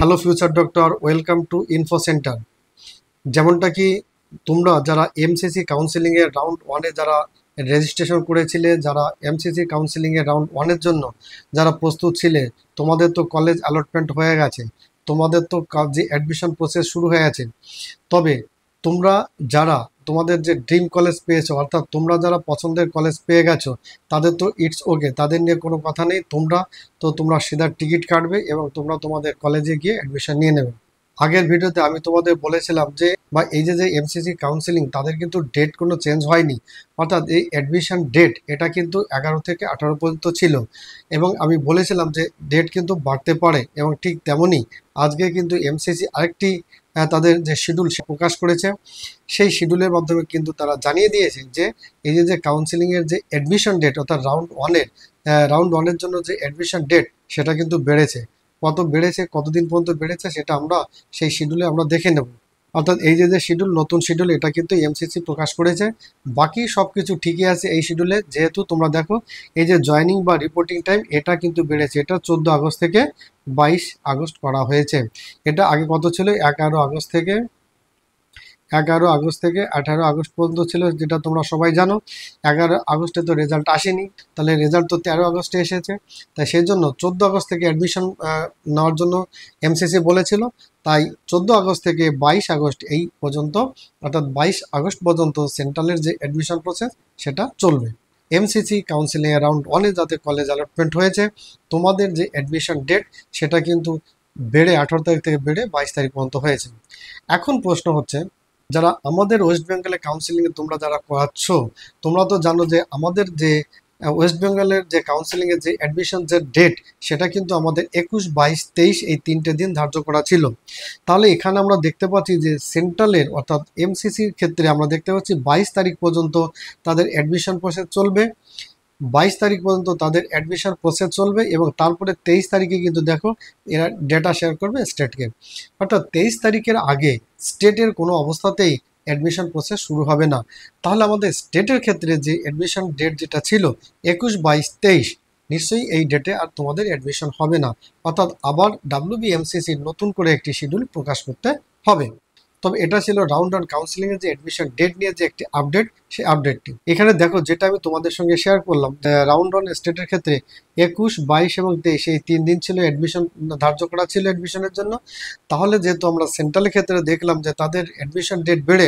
Hello future doctor, welcome to info centre. যেমনটা কি তোমরা যারা এমসিসি কাউন্সেলিংয়ের রাউন্ড ওয়ানে যারা রেজিস্ট্রেশন করেছিলে, যারা এমসিসি কাউন্সেলিংয়ের রাউন্ড ওয়ানের জন্য যারা প্রস্তুত ছিলে, তোমাদের তো কলেজ অ্যালটমেন্ট হয়ে গেছে, তোমাদের তো যে অ্যাডমিশন প্রসেস শুরু হয়ে গেছে। তবে তোমরা যারা তোমাদের যে ড্রিম কলেজ পেয়েছো, অর্থাৎ তোমরা যারা পছন্দের কলেজ পেয়ে গেছো, তাদের তো ইটস ওকে, তাদের নিয়ে কোনো কথা নেই। তোমরা সিধা টিকিট কাটবে এবং তোমরা তোমাদের কলেজে গিয়ে অ্যাডমিশন নিয়ে নেবে। আগের ভিডিওতে আমি তোমাদের বলেছিলাম যে এই যে এমসিসি কাউন্সেলিং, তাদের কিন্তু ডেট কোনো চেঞ্জ হয়নি, অর্থাৎ এই অ্যাডমিশন ডেট এটা কিন্তু 11 থেকে 18 পর্যন্ত ছিল এবং আমি বলেছিলাম যে ডেট কিন্তু বাড়তে পারে, এবং ঠিক তেমনই আজকে কিন্তু এমসিসি আরেকটি তাদের যে শিডিউল প্রকাশ করেছে। সেই শিডিউলের মাধ্যমে কিন্তু তারা জানিয়ে দিয়েছে যে এই যে কাউন্সেলিংয়ের যে অ্যাডমিশন ডেট, অর্থাৎ রাউন্ড ওয়ানের জন্য যে অ্যাডমিশন ডেট, সেটা কিন্তু বেড়েছে। কত বেড়েছে, কতদিন পর্যন্ত বেড়েছে, সেটা আমরা সেই শিডিউলে আমরা দেখে নেব। অর্থাৎ এই যে শিডিউল, নতুন শিডিউল, এটা কিন্তু এমসিসি প্রকাশ করেছে। বাকি সব কিছু ঠিকই আছে এই শিডিউলে। যেহেতু তোমরা দেখো এই যে জয়নিং বা রিপোর্টিং টাইম, এটা কিন্তু বেড়েছে। এটা 14 আগস্ট থেকে 22 আগস্ট করা হয়েছে। এটা আগে কত ছিল? 11 আগস্ট থেকে 18 আগস্ট পর্যন্ত ছিল, যেটা তোমরা সবাই জানো। 11 আগস্টে তো রেজাল্ট আসেনি, তাহলে রেজাল্ট তো 13 আগস্টে এসেছে। তাই সেই জন্য 14 আগস্ট থেকে অ্যাডমিশন নেওয়ার জন্য এমসিসি বলেছিল। তাই 14 আগস্ট থেকে 22 আগস্ট এই পর্যন্ত, অর্থাৎ 22 আগস্ট পর্যন্ত সেন্ট্রালের যে অ্যাডমিশন প্রসেস সেটা চলবে। এমসিসি কাউন্সিলিং রাউন্ড ওয়ানে যাতে কলেজ অ্যালটমেন্ট হয়েছে, তোমাদের যে অ্যাডমিশন ডেট সেটা কিন্তু বেড়ে 18 তারিখ থেকে বেড়ে 22 তারিখ পর্যন্ত হয়েছে। এখন প্রশ্ন হচ্ছে, যারা আমাদের ওয়েস্ট বেঙ্গলে কাউন্সিলিংয়ে তোমরা যারা করাচ্ছ, তোমরা তো জানো যে আমাদের যে ওয়েস্ট বেঙ্গলের যে কাউন্সিলিংয়ের যে অ্যাডমিশন যে ডেট, সেটা কিন্তু আমাদের 21, 22, 23 এই 3টে দিন ধার্য করা ছিল। তাহলে এখানে আমরা দেখতে পাচ্ছি যে সেন্ট্রালের অর্থাৎ এমসিসির ক্ষেত্রে আমরা দেখতে পাচ্ছি 22 তারিখ পর্যন্ত তাদের অ্যাডমিশন প্রসেস চলবে। 22 তারিখ পর্যন্ত তাদের অ্যাডমিশন প্রসেস চলবে এবং তারপরে 23 তারিখে কিন্তু দেখো এরা ডেটা শেয়ার করবে স্টেটকে। অর্থাৎ 23 তারিখের আগে স্টেটের কোনো অবস্থাতেই অ্যাডমিশন প্রসেস শুরু হবে না। তাহলে আমাদের স্টেটের ক্ষেত্রে যে অ্যাডমিশন ডেট যেটা ছিল 21, 22, 23, নিশ্চয়ই এই ডেটে আর তোমাদের অ্যাডমিশন হবে না। অর্থাৎ আবার WBMCC নতুন করে একটি শিডিউল প্রকাশ করতে হবে। তবে এটা ছিল রাউন্ড অন কাউন্সিলিং এর যে অ্যাডমিশন ডেট নিয়ে যে একটি আপডেট, সেই আপডেটটি এখানে দেখো, যেটা আমি তোমাদের সঙ্গে শেয়ার করলাম। রাউন্ড অন স্টেটের ক্ষেত্রে 21, 22 এবং 23 এই 3 দিন ছিল অ্যাডমিশন ধার্য করা ছিল অ্যাডমিশনের জন্য। তাহলে যেহেতু আমরা সেন্ট্রালের ক্ষেত্রে দেখলাম যে তাদের অ্যাডমিশন ডেট বেড়ে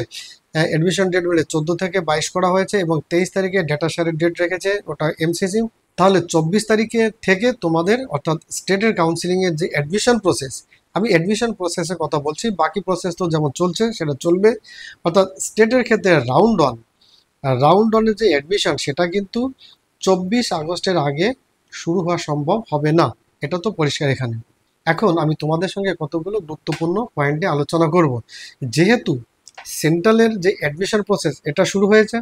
14 থেকে 22 করা হয়েছে এবং 23 তারিখে ডেটা শেয়ারের ডেট রেখেছে ওটা এমসিসি। তাহলে 24 তারিখে থেকে তোমাদের অর্থাৎ স্টেটের কাউন্সিলিংয়ের যে অ্যাডমিশন প্রসেস, আমি অ্যাডমিশন প্রসেসের কথা বলছি, বাকি প্রসেস তো যেমন চলছে সেটা চলবে। অর্থাৎ স্টেটের ক্ষেত্রে রাউন্ড ওয়ানের যে অ্যাডমিশন, সেটা কিন্তু 24 আগস্টের আগে শুরু হওয়া সম্ভব হবে না, এটা তো পরিষ্কার এখানে। এখন আমি তোমাদের সঙ্গে কতগুলো গুরুত্বপূর্ণ পয়েন্টে আলোচনা করব। যেহেতু সেন্ট্রালের যে অ্যাডমিশন প্রসেস এটা শুরু হয়েছে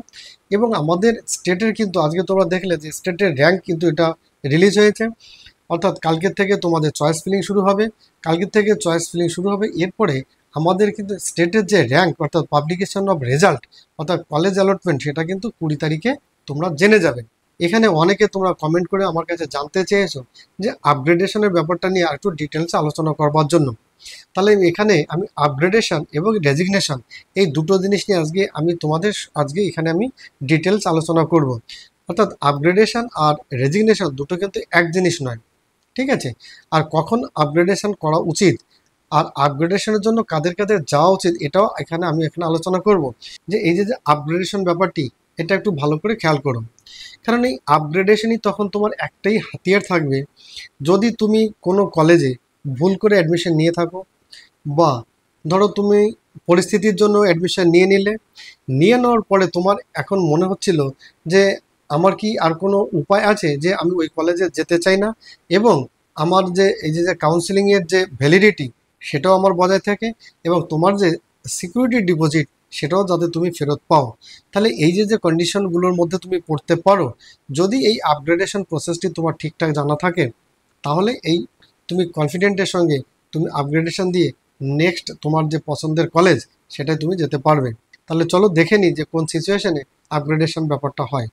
এবং আমাদের স্টেটের কিন্তু আজকে তোমরা দেখলে যে স্টেটের র্যাঙ্ক কিন্তু এটা রিলিজ হয়েছে। অর্থাৎ কালকের থেকে তোমাদের চয়েস ফিলিং শুরু হবে, এরপরে আমাদের কিন্তু স্টেটের যে র্যাঙ্ক অর্থাৎ পাবলিকেশন অফ রেজাল্ট অর্থাৎ কলেজ অ্যালটমেন্ট, সেটা কিন্তু 20 তারিখে তোমরা জেনে যাবে। এখানে অনেকে তোমরা কমেন্ট করে আমার কাছে জানতে চেয়েছো যে আপগ্রেডেশনের ব্যাপারটা নিয়ে আর একটু ডিটেলসে আলোচনা করবার জন্য। তাহলে এখানে আমি আপগ্রেডেশন এবং রেজিগনেশন এই দুটো জিনিস নিয়ে আজকে এখানে আমি ডিটেলস আলোচনা করব। অর্থাৎ আপগ্রেডেশন আর রেজিগনেশন দুটো কিন্তু এক জিনিস নয়, ঠিক আছে? আর কখন আপগ্রেডেশন করা উচিত আর আপগ্রেডেশনের জন্য কাদের কাদের যাওয়া উচিত, এটাও আমি এখানে আলোচনা করব। যে এই যে আপগ্রেডেশন ব্যাপারটি, এটা একটু ভালো করে খেয়াল করো। কারণ এই আপগ্রেডেশনই তখন তোমার একটাই হাতিয়ার থাকবে, যদি তুমি কোনো কলেজে ভুল করে অ্যাডমিশন নিয়ে থাকো, বা ধরো তুমি পরিস্থিতির জন্য অ্যাডমিশন নিয়ে নেওয়ার পরে তোমার এখন মনে হচ্ছিল যে আমার কি আর কোনো উপায় আছে যে আমি ওই কলেজে যেতে চাই না, এবং আমার যে এই যে কাউন্সিলিংয়ের যে ভ্যালিডিটি সেটাও আমার বজায় থাকে, এবং তোমার যে সিকিউরিটি ডিপোজিট সেটাও যাতে তুমি ফেরত পাও। তাহলে এই যে কন্ডিশনগুলোর মধ্যে তুমি পড়তে পারো, যদি এই আপগ্রেডেশন প্রসেসটি তোমার ঠিকঠাক জানা থাকে, তাহলে তুমি কনফিডেন্টের সঙ্গে তুমি আপগ্রেডেশন দিয়ে নেক্সট তোমার যে পছন্দের কলেজ সেটাই তুমি যেতে পারবে। তাহলে চলো দেখে নিই যে কোন সিচুয়েশনে আপগ্রেডেশন ব্যাপারটা হয়।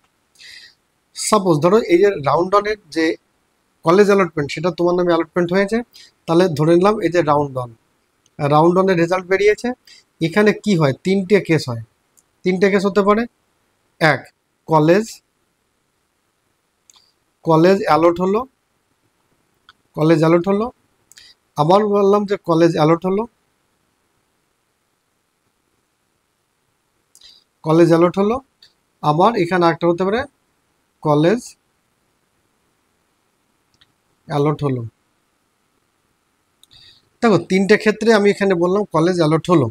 সাপোজ ধরো এই যে রাউন্ড অনের যে কলেজ অ্যালটমেন্ট সেটা তোমার নামে অ্যালটমেন্ট হয়েছে, তাহলে ধরে নিলাম এই যে রাউন্ড ওয়ানের রেজাল্ট বেরিয়েছে। এখানে কি হয়, তিনটে কেস হয়, তিনটে কেস হতে পারে। এক, কলেজ অ্যালট হলো, আবার বললাম যে কলেজ অ্যালট হলো, আবার এখানে একটা হতে পারে কলেজ অ্যালট হলো। দেখো তিনটে ক্ষেত্রে আমি এখানে বললাম কলেজ অ্যালট হলো।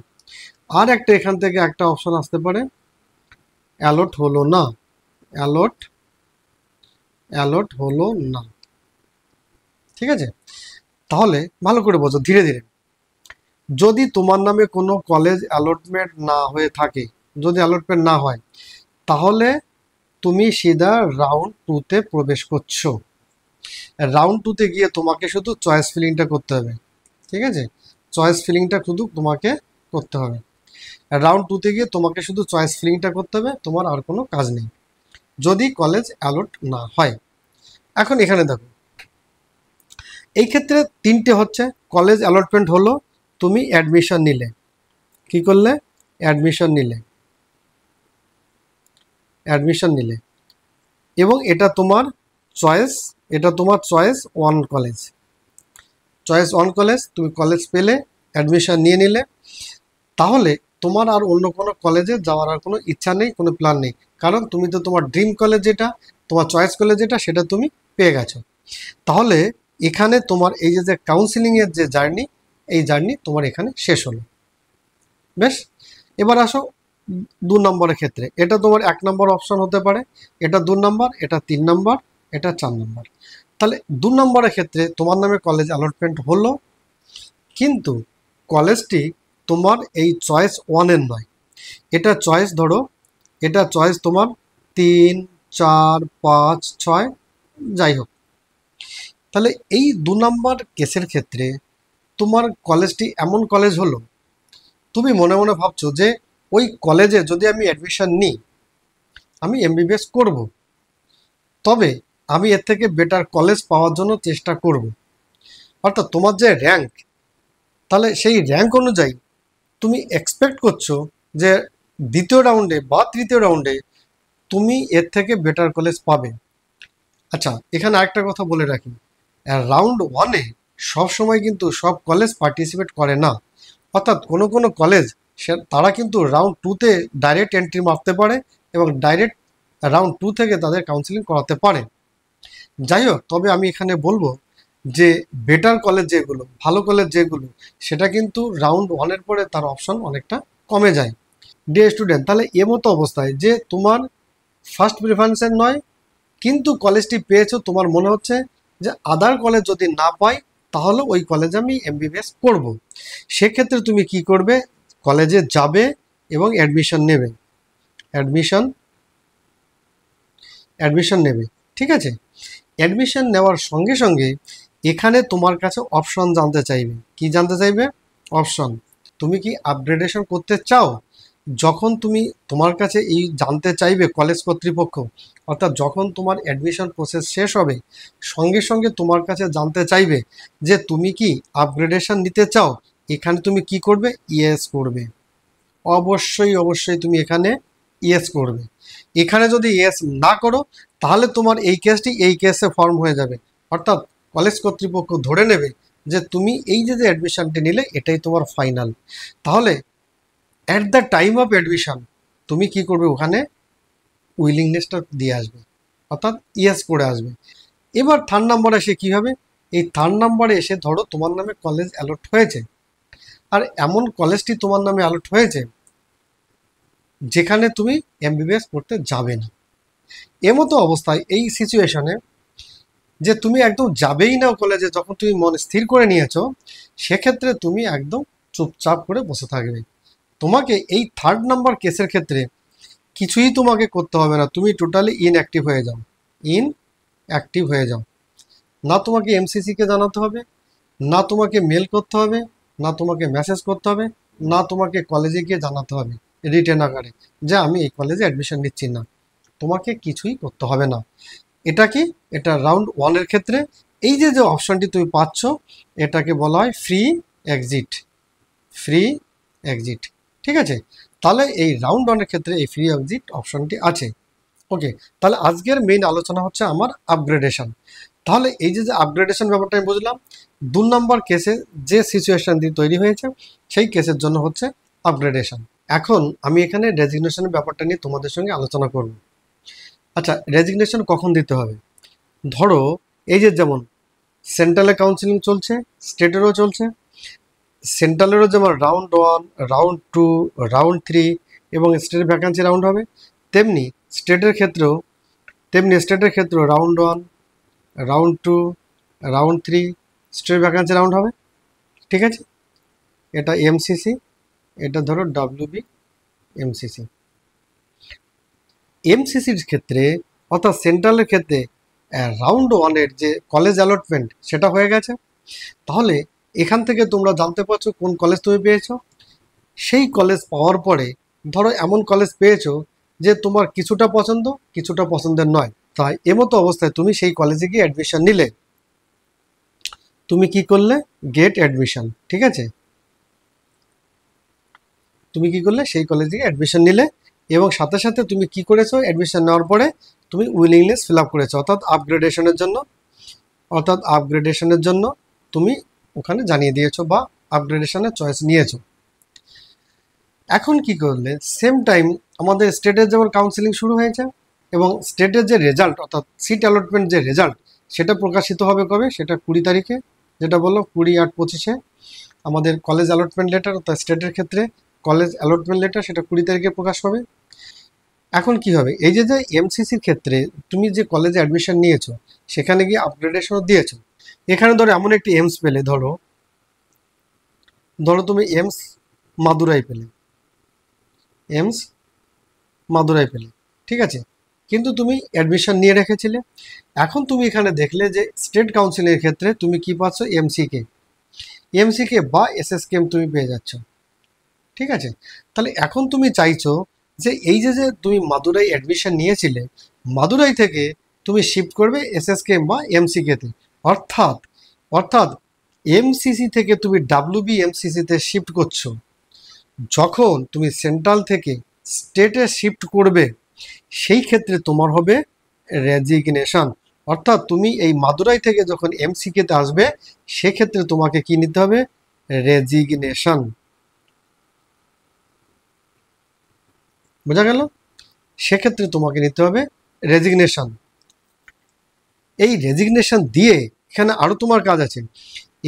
আর একটা এখান থেকে একটা অপশন আসতে পারে অ্যালট হলো না, অ্যালট হলো না। ঠিক আছে, তাহলে ভালো করে বোঝো ধীরে ধীরে। যদি তোমার নামে কোনো কলেজ অ্যালটমেন্ট না হয়ে থাকে, যদি অ্যালটমেন্ট না হয়, তাহলে তুমি সিধা রাউন্ড 2-তে প্রবেশ করছো। রাউন্ড 2-তে গিয়ে তোমাকে শুধু চয়েস ফিলিংটা করতে হবে। ঠিক আছে, চয়েস ফিলিংটা শুধু তোমাকে করতে হবে। রাউন্ড 2-তে গিয়ে তোমাকে শুধু চয়েস ফিলিংটা করতে হবে, তোমার আর কোনো কাজ নেই, যদি কলেজ অ্যালট না হয়। এখন এখানে দেখো, এই ক্ষেত্রে তিনটে হচ্ছে, কলেজ অ্যালটমেন্ট হলো, তুমি অ্যাডমিশন নিলে, কি করলে, অ্যাডমিশন নিলে, এবং এটা তোমার চয়েস ওয়ান কলেজ, তুমি কলেজ পেলে, অ্যাডমিশন নিয়ে নিলে, তাহলে তোমার আর অন্য কোনো কলেজে যাওয়ার আর কোনো ইচ্ছা নেই, কোনো প্ল্যান নেই, কারণ তুমি তো তোমার ড্রিম কলেজ যেটা, তোমার চয়েস কলেজ যেটা, সেটা তুমি পেয়ে গেছো। তাহলে এখানে তোমার এই যে কাউন্সিলিংয়ের যে জার্নি, এই জার্নি তোমার এখানে শেষ হলো। বেশ, এবার আসো 2 নম্বরের ক্ষেত্রে। এটা তোমার 1 নম্বর অপশন হতে পারে, এটা 2 নম্বর, এটা 3 নম্বর, এটা 4 নম্বর। তাহলে 2 নম্বরের ক্ষেত্রে তোমার নামে কলেজ অ্যালটমেন্ট হলো, কিন্তু কলেজটি তোমার এই চয়েস ওয়ানের নয়, এটা চয়েস ধরো, এটা চয়েস তোমার 3, 4, 5, 6 যাই হোক। তাহলে এই 2 নম্বর কেসের ক্ষেত্রে তোমার কলেজটি এমন কলেজ হলো, তুমি মনে মনে ভাবছো যে ওই কলেজে যদি আমি অ্যাডমিশন নিই, আমি এমবিবিএস করব, তবে আমি এর থেকে বেটার কলেজ পাওয়ার জন্য চেষ্টা করব। অর্থাৎ তোমার যে র্যাঙ্ক, তাহলে সেই র্যাঙ্ক অনুযায়ী তুমি এক্সপেক্ট করছো যে দ্বিতীয় রাউন্ডে বা তৃতীয় রাউন্ডে তুমি এর থেকে বেটার কলেজ পাবে। আচ্ছা, এখানে আরেকটা কথা বলে রাখি, রাউন্ড 1-এ সবসময় কিন্তু সব কলেজ পার্টিসিপেট করে না। অর্থাৎ কোনো কোনো কলেজ তারা কিন্তু রাউন্ড 2-তে ডাইরেক্ট এন্ট্রি মারতে পারে এবং ডাইরেক্ট রাউন্ড 2 থেকে তাদের কাউন্সিলিং করাতে পারে। যাই হোক, তবে আমি এখানে বলবো যে বেটার কলেজ যেগুলো, ভালো কলেজ যেগুলো, সেটা কিন্তু রাউন্ড 1-এর পরে তার অপশন অনেকটা কমে যায়। ডিয়ার স্টুডেন্ট, তাহলে মতো অবস্থায় যে তোমার ফার্স্ট প্রিফারেন্সের নয়, কিন্তু কলেজটি পেয়েছো, তোমার মনে হচ্ছে যে আদার কলেজ যদি না পাই তাহলে ওই কলেজে আমি এমবিবিএস করব, সেক্ষেত্রে তুমি কি করবে, কলেজে যাবে এবং অ্যাডমিশন নেবে, অ্যাডমিশন নেবে। ঠিক আছে, অ্যাডমিশন নেওয়ার সঙ্গে সঙ্গে এখানে তোমার কাছে অপশন জানতে চাইবে। কি জানতে চাইবে? অপশন। তুমি কি আপগ্রেডেশন করতে চাও? যখন তোমার কাছে এই জানতে চাইবে কলেজ কর্তৃপক্ষ, অর্থাৎ যখন তোমার অ্যাডমিশন প্রসেস শেষ হবে, সঙ্গে সঙ্গে তোমার কাছে জানতে চাইবে যে তুমি কি আপগ্রেডেশন নিতে চাও, এখানে তুমি কি করবে? ইয়েস করবে। অবশ্যই তুমি এখানে ইয়েস করবে। এখানে যদি ইয়েস না করো, তাহলে তোমার এই কেসটি এই কেসে ফর্ম হয়ে যাবে। অর্থাৎ কলেজ কর্তৃপক্ষ ধরে নেবে যে তুমি এই যে অ্যাডমিশনটি নিলে এটাই তোমার ফাইনাল। তাহলে at the time of admission তুমি কি করবে? ওখানে উইলিংনেসটা দিয়ে আসবে, অর্থাৎ ইয়েস করে আসবে। এবার 3 নম্বরে এসে কী হবে? এই 3 নম্বরে এসে ধরো তোমার নামে কলেজ অ্যালট হয়েছে, আর এমন কলেজটি তোমার নামে অ্যালট হয়েছে যেখানে তুমি এমবিবিএস করতে যাবে না। এমতো অবস্থায় এই সিচুয়েশনে যে তুমি একদম যাবেই না কলেজে, যখন তুমি মনে স্থির করে নিয়েছো, সেক্ষেত্রে তুমি একদম চুপচাপ করে বসে থাকবে। তোমাকে এই 3rd নাম্বার কেসের ক্ষেত্রে কিছুই তোমাকে করতে হবে না, তুমি টোটালি ইনঅ্যাক্টিভ হয়ে যাও। না তোমাকে এমসিসিকে জানাতে হবে, না তোমাকে মেল করতে হবে, না তোমাকে মেসেজ করতে হবে, না তোমাকে কলেজে গিয়ে জানাতে হবে রিটেন আকারে যে আমি এই কলেজে অ্যাডমিশন নিচ্ছি না। তোমাকে কিছুই করতে হবে না। এটা কি? এটা রাউন্ড 1-এর ক্ষেত্রে। এই যে অপশনটি তুমি পাচ্ছ এটাকে বলা হয় ফ্রি এক্সিট, ফ্রি এক্সিট। ঠিক আছে, তাহলে এই রাউন্ড ওয়ানের ক্ষেত্রে এই ফ্রি এক্সিট অপশনটি আছে। ওকে, তাহলে আজকের মেইন আলোচনা হচ্ছে আমার আপগ্রেডেশন। তাহলে এই যে আপগ্রেডেশন ব্যাপারটা আমি বুঝলাম, 2 নম্বর কেসে যে সিচুয়েশনটি তৈরি হয়েছে সেই কেসের জন্য হচ্ছে আপগ্রেডেশন। এখন আমি এখানে রেজিগনেশনের ব্যাপারটা নিয়ে তোমাদের সঙ্গে আলোচনা করব। আচ্ছা, রেজিগনেশন কখন দিতে হবে? ধরো এই যে যেমন সেন্ট্রালে কাউন্সিলিং চলছে, স্টেটেরও চলছে। সেন্ট্রালেরও যেমন রাউন্ড 1, রাউন্ড 2, রাউন্ড 3 এবং স্টেটের ভ্যাকান্সি রাউন্ড হবে, তেমনি স্টেটের ক্ষেত্রেও রাউন্ড 1, রাউন্ড 2, রাউন্ড 3 স্টেটের ভ্যাকান্সি রাউন্ড হবে। ঠিক আছে, এটা এমসিসি, এটা ধরো ডাব্লিউবি এমসিসি। এমসিসির ক্ষেত্রে অর্থাৎ সেন্ট্রালের ক্ষেত্রে রাউন্ড 1-এর যে কলেজ অ্যালটমেন্ট সেটা হয়ে গেছে। তাহলে এখান থেকে তোমরা জানতে পারছো কোন কলেজ তুমি পেয়েছো। সেই কলেজ পাওয়ার পরে ধরো এমন কলেজ পেয়েছো যে তোমার কিছুটা পছন্দ কিছুটা পছন্দের নয়, তাই এমতো অবস্থায় তুমি সেই কলেজে গিয়ে অ্যাডমিশন নিলে। তুমি কি করলে? Gate admission. ঠিক আছে, তুমি কি করলে? সেই কলেজে অ্যাডমিশন নিলে এবং সাথে সাথে তুমি কি করেছো? অ্যাডমিশন নেওয়ার পরে তুমি উইলিংনেস ফিল আপ করেছো, অর্থাৎ আপগ্রেডেশনের জন্য তুমি ওখানে জানিয়ে দিয়েছো বা আপগ্রেডেশনের চয়েস নিয়েছো। এখন কি করলে? সেম টাইম আমাদের স্টেটের যেমন কাউন্সিলিং শুরু হয়েছে এবং স্টেটের যে রেজাল্ট অর্থাৎ সিট অ্যালটমেন্ট যে রেজাল্ট সেটা প্রকাশিত হবে কবে? সেটা 20 তারিখে, যেটা বললো 20/8/25 আমাদের কলেজ অ্যালটমেন্ট লেটার, অর্থাৎ স্টেটের ক্ষেত্রে কলেজ অ্যালটমেন্ট লেটার সেটা 20 তারিখে প্রকাশ হবে। এখন কি হবে? এই যে এমসিসির ক্ষেত্রে তুমি যে কলেজে অ্যাডমিশন নিয়েছো সেখানে গিয়ে আপগ্রেডেশনও দিয়েছো। এখানে ধরো এমন একটি এমস পেলে, ধরো তুমি এমস মাদুরাই পেলে, এমস মাদুরাই পেলে। ঠিক আছে, কিন্তু তুমি অ্যাডমিশন নিয়ে রেখেছিলে। এখন তুমি এখানে দেখলে যে স্টেট কাউন্সিলের ক্ষেত্রে তুমি কি পাচ্ছ? এমসিকে বা এসএসকেএম তুমি পেয়ে যাচ্ছ। ঠিক আছে, তাহলে এখন তুমি চাইছো যে এই যে তুমি মাদুরাই অ্যাডমিশন নিয়েছিলে, মাদুরাই থেকে তুমি শিফট করবে এসএসকেএম বা এমসিকেতে, অর্থাৎ অর্থাৎ এমসিসি থেকে তুমি ডাব্লিউবি এমসিসিতে শিফট করছো। যখন তুমি সেন্ট্রাল থেকে স্টেটে শিফট করবে সেই ক্ষেত্রে তোমার হবে রেজিগনেশন, অর্থাৎ তুমি এই মাদুরাই থেকে যখন এমসিকেতে আসবে সেক্ষেত্রে তোমাকে কি নিতে হবে? রেজিগনেশন। বোঝা গেল? সেক্ষেত্রে তোমাকে নিতে হবে রেজিগনেশন। এই রেজিগনেশন দিয়ে এখানে আরও তোমার কাজ আছে।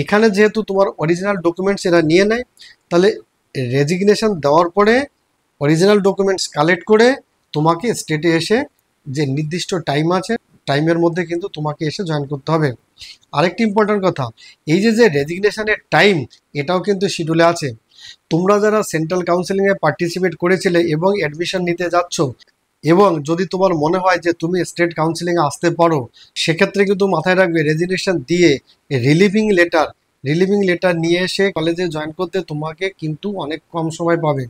এখানে যেহেতু তোমার অরিজিনাল ডকুমেন্টস এরা নিয়ে নেয়, তাহলে রেজিগনেশন দেওয়ার পরে অরিজিনাল ডকুমেন্টস কালেক্ট করে তোমাকে স্টেটে এসে যে নির্দিষ্ট টাইম আছে টাইমের মধ্যে কিন্তু তোমাকে এসে জয়েন করতে হবে। আরেকটি ইম্পর্টেন্ট কথা, এই যে রেজিগনেশনের টাইম এটাও কিন্তু শিডিউলে আছে। তোমরা যারা সেন্ট্রাল কাউন্সিলিংয়ে পার্টিসিপেট করেছিলে এবং অ্যাডমিশন নিতে যাচ্ছ এবং যদি তোমার মনে হয় যে তুমি স্টেট কাউন্সিলিংয়ে আসতে পারো, সেক্ষেত্রে কিন্তু মাথায় রাখবে রেজিগনেশন দিয়ে রিলিভিং লেটার নিয়ে এসে কলেজে জয়েন করতে তোমাকে কিন্তু অনেক কম সময় পাবে।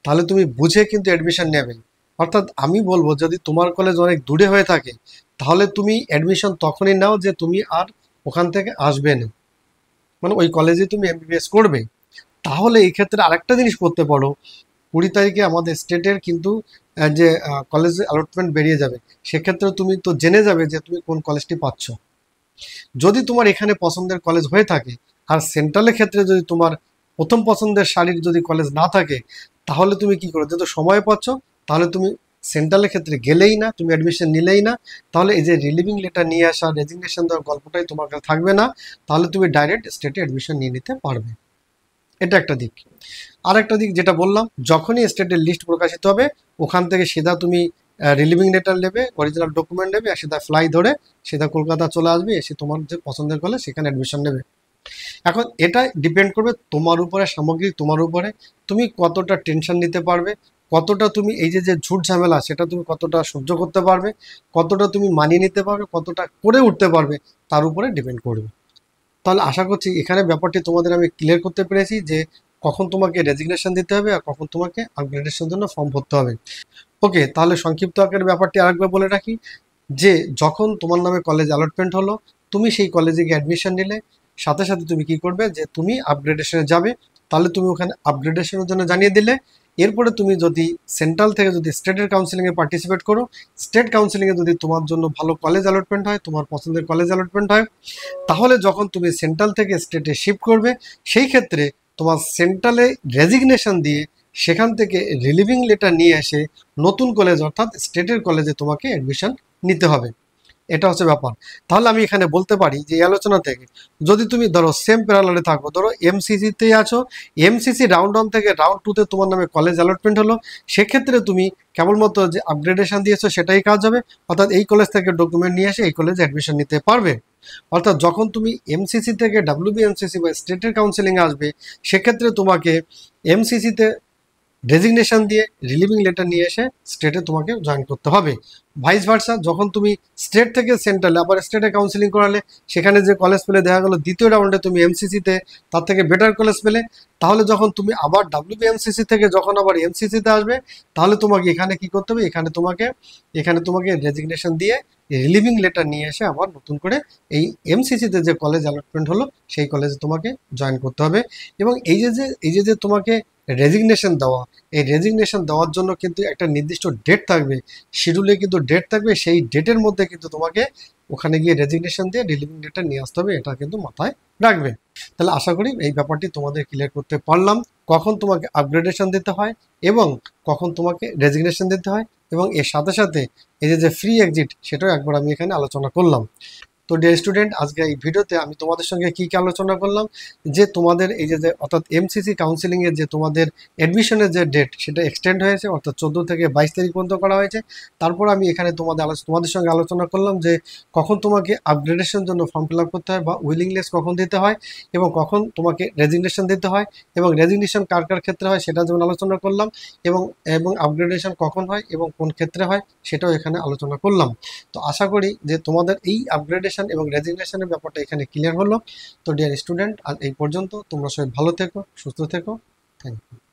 তাহলে তুমি বুঝে কিন্তু অ্যাডমিশন নেবে। অর্থাৎ আমি বলবো যদি তোমার কলেজ অনেক দূরে হয়ে থাকে তাহলে তুমি অ্যাডমিশন তখনই নাও যে তুমি আর ওখান থেকে আসবে না, মানে ওই কলেজে তুমি এমবিবিএস করবে। তাহলে এই ক্ষেত্রে আরেকটা জিনিস করতে পারো, 20 তারিখে আমাদের স্টেটের কিন্তু যে কলেজ অ্যালটমেন্ট বেরিয়ে যাবে, সেক্ষেত্রে তুমি তো জেনে যাবে যে তুমি কোন কলেজটি পাচ্ছ। যদি তোমার এখানে পছন্দের কলেজ হয়ে থাকে আর সেন্ট্রালের ক্ষেত্রে যদি তোমার প্রথম পছন্দের সারির যদি কলেজ না থাকে, তাহলে তুমি কি করো? যেহেতু সময় পাচ্ছ তাহলে তুমি সেন্ট্রালের ক্ষেত্রে গেলেই না, তুমি অ্যাডমিশন নিলেই না, তাহলে এই যে রিলিভিং লেটার নিয়ে আসা রেজিগনেশন দেওয়ার গল্পটাই তোমার কাছে থাকবে না, তাহলে তুমি ডাইরেক্ট স্টেটে অ্যাডমিশন নিয়ে নিতে পারবে। এটা একটা দিক। আর একটা দিক যেটা বললাম, যখনই স্টেটের লিস্ট প্রকাশিত হবে ওখান থেকে সিধা তুমি রিলিভিং লেটার নেবে, অরিজিনাল ডকুমেন্ট নেবে আর সিধা ফ্লাই ধরে সিধা কলকাতা চলে আসবে, এসে তোমার যে পছন্দের কলেজ সেখানে অ্যাডমিশন নেবে। এখন এটা ডিপেন্ড করবে তোমার উপরে, সামগ্রিক তোমার উপরে, তুমি কতটা টেনশন নিতে পারবে, কতটা তুমি এই যে ঝুট ঝামেলা সেটা তুমি কতটা সহ্য করতে পারবে, কতটা তুমি মানিয়ে নিতে পারবে, কতটা করে উঠতে পারবে, তার উপরে ডিপেন্ড করবে। তাহলে আশা করছি এখানে ব্যাপারটি তোমাদের আমি ক্লিয়ার করতে পেরেছি যে কখন তোমাকে রেজিগনেশন দিতে হবে আর কখন তোমাকে আপগ্রেডেশনের জন্য ফর্ম ভরতে হবে। ওকে, তাহলে সংক্ষিপ্ত আকারের ব্যাপারটি আরেকবার বলে রাখি যে যখন তোমার নামে কলেজ অ্যালটমেন্ট হলো তুমি সেই কলেজে গিয়ে অ্যাডমিশন নিলে, সাথে সাথে তুমি কি করবে যে তুমি আপগ্রেডেশনে যাবে, তাহলে তুমি ওখানে আপগ্রেডেশনের জন্য জানিয়ে দিলে। এরপরে তুমি যদি সেন্ট্রাল থেকে যদি স্টেটের কাউন্সিলিংয়ে পার্টিসিপেট করো, স্টেট কাউন্সিলিংয়ে যদি তোমার জন্য ভালো কলেজ অ্যালটমেন্ট হয়, তোমার পছন্দের কলেজ অ্যালটমেন্ট হয়, তাহলে যখন তুমি সেন্ট্রাল থেকে স্টেটে শিফট করবে, সেই ক্ষেত্রে তোমার সেন্ট্রালে রেজিগনেশন দিয়ে সেখান থেকে রিলিভিং লেটার নিয়ে এসে নতুন কলেজ অর্থাৎ স্টেটের কলেজে তোমাকে অ্যাডমিশন নিতে হবে। এটা হচ্ছে ব্যাপার। তাহলে আমি এখানে বলতে পারি যে এই আলোচনা থেকে, যদি তুমি ধরো সেম প্যারালালে থাকো, ধরো এমসিসিতেই আছো, এমসিসি রাউন্ড 1 থেকে রাউন্ড 2তে তোমার নামে কলেজ অ্যালটমেন্ট হলো, সেক্ষেত্রে তুমি কেবলমাত্র যে আপগ্রেডেশন দিয়েছো সেটাই কাজ হবে, অর্থাৎ এই কলেজ থেকে ডকুমেন্ট নিয়ে এসে এই কলেজে অ্যাডমিশন নিতে পারবে। অর্থাৎ যখন তুমি এমসিসি থেকে ডাব্লিউবিএমসিসি বা স্টেটের কাউন্সিলিংয়ে আসবে, সেক্ষেত্রে তোমাকে এমসিসিতে রেজিগনেশন দিয়ে রিলিভিং লেটার নিয়ে এসে স্টেটে তোমাকে জয়েন করতে হবে। ভাইস ভার্সা, যখন তুমি স্টেট থেকে সেন্ট্রালে আবার স্টেটে কাউন্সিলিং করালে, সেখানে যে কলেজ পেলে দেখা গেলো দ্বিতীয় রাউন্ডে তুমি এমসিসিতে তার থেকে বেটার কলেজ পেলে, তাহলে যখন তুমি আবার ডাব্লিউবিএমসিসি থেকে যখন আবার এমসিসিতে আসবে, তাহলে তোমাকে এখানে কি করতে হবে, এখানে তোমাকে রেজিগনেশন দিয়ে রিলিভিং লেটার নিয়ে এসে আবার নতুন করে এই এমসিসিতে যে কলেজ অ্যালটমেন্ট হলো সেই কলেজে তোমাকে জয়েন করতে হবে। এবং এই যে তোমাকে রেজিগনেশন দেওয়া, এই রেজিগনেশন দেওয়ার জন্য কিন্তু একটা নির্দিষ্ট ডেট থাকবে, শিডিউলে কিন্তু ডেট থাকবে, সেই ডেটের মধ্যে কিন্তু তোমাকে ওখানে গিয়ে রেজিগনেশন দিয়ে রিলিভিং লেটার নিয়ে আসতে হবে, এটা কিন্তু মাথায় রাখবে। তাহলে আশা করি এই ব্যাপারটি তোমাদের ক্লিয়ার করতে পারলাম, কখন তোমাকে আপগ্রেডেশন দিতে হয় এবং কখন তোমাকে রেজিগনেশন দিতে হয়, এবং এর সাথে সাথে এই যে ফ্রি এক্সিট সেটাও একবার আমি এখানে আলোচনা করলাম। তো ডিয়ার স্টুডেন্ট, আজকে এই ভিডিওতে আমি তোমাদের সঙ্গে কী কী আলোচনা করলাম, যে তোমাদের এই যে অর্থাৎ এমসিসি কাউন্সিলিংয়ের যে তোমাদের অ্যাডমিশনের যে ডেট সেটা এক্সটেন্ড হয়েছে, অর্থাৎ 14 থেকে 22 তারিখ পর্যন্ত করা হয়েছে। তারপর আমি এখানে তোমাদের সঙ্গে আলোচনা করলাম যে কখন তোমাকে আপগ্রেডেশন জন্য ফর্ম ফিল আপ করতে হয় বা উইলিংনেস কখন দিতে হয়, এবং কখন তোমাকে রেজিগনেশন দিতে হয়, এবং রেজিগনেশন কার কার ক্ষেত্রে হয় সেটা যেমন আলোচনা করলাম, এবং এবং আপগ্রেডেশন কখন হয় এবং কোন ক্ষেত্রে হয় সেটাও এখানে আলোচনা করলাম। তো আশা করি যে তোমাদের এই আপগ্রেডেশন এবং রেজিগনেশনের ব্যাপারটা এখানে ক্লিয়ার হলো। তো ডিয়ার স্টুডেন্ট, আজ এই পর্যন্ত, তোমরা সবাই ভালো থেকো, সুস্থ থেকো, থ্যাংক ইউ।